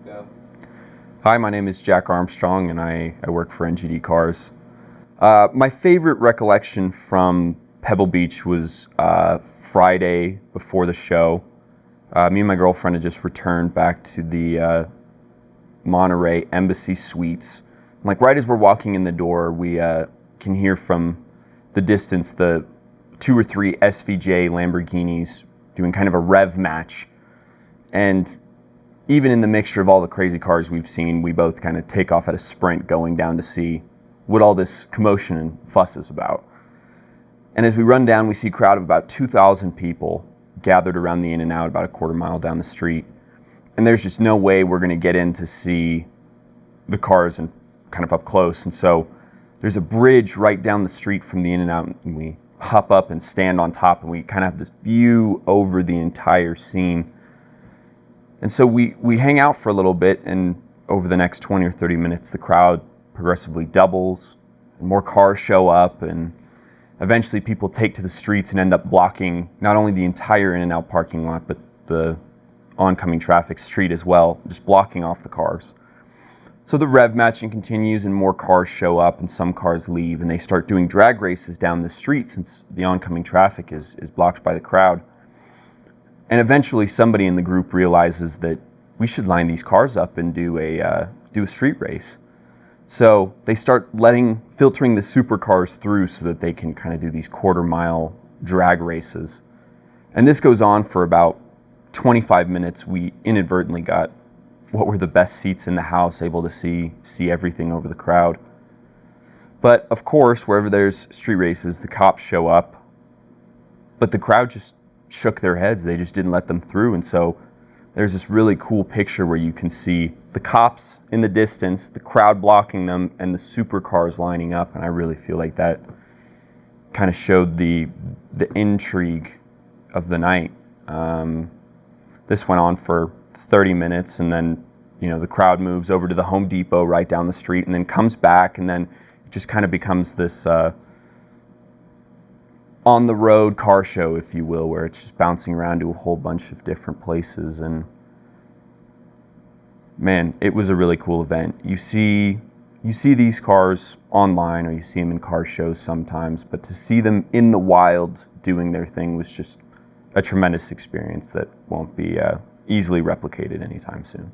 Go. Hi, my name is Jack Armstrong, and I work for NGD Cars. My favorite recollection from Pebble Beach was Friday before the show. Me and my girlfriend had just returned back to the Monterey Embassy Suites. Like right as we're walking in the door, we can hear from the distance the 2 or 3 SVJ Lamborghinis doing kind of a rev match. And even in the mixture of all the crazy cars we've seen, we both kind of take off at a sprint going down to see what all this commotion and fuss is about. And as we run down, we see a crowd of about 2,000 people gathered around the In-N-Out about a quarter mile down the street. And there's just no way we're going to get in to see the cars and kind of up close. And so there's a bridge right down the street from the In-N-Out, and we hop up and stand on top, and we kind of have this view over the entire scene. And so we hang out for a little bit, and over the next 20 or 30 minutes, the crowd progressively doubles, and more cars show up, and eventually people take to the streets and end up blocking not only the entire In-N-Out parking lot, but the oncoming traffic street as well, just blocking off the cars. So the rev matching continues, and more cars show up, and some cars leave, and they start doing drag races down the street since the oncoming traffic is blocked by the crowd. And eventually somebody in the group realizes that we should line these cars up and do a street race. So they start filtering the supercars through so that they can kind of do these quarter-mile drag races. And this goes on for about 25 minutes. We inadvertently got what were the best seats in the house, able to see everything over the crowd. But of course, wherever there's street races, the cops show up. But the crowd just shook their heads. They just didn't let them through. And so there's this really cool picture where you can see the cops in the distance, the crowd blocking them, and the supercars lining up. And I really feel like that kind of showed the intrigue of the night. This went on for 30 minutes, and then the crowd moves over to the Home Depot right down the street, and then comes back, and then it just kind of becomes this on-the-road car show, if you will, where it's just bouncing around to a whole bunch of different places. And man, it was a really cool event. You see these cars online, or you see them in car shows sometimes, but to see them in the wild doing their thing was just a tremendous experience that won't be easily replicated anytime soon.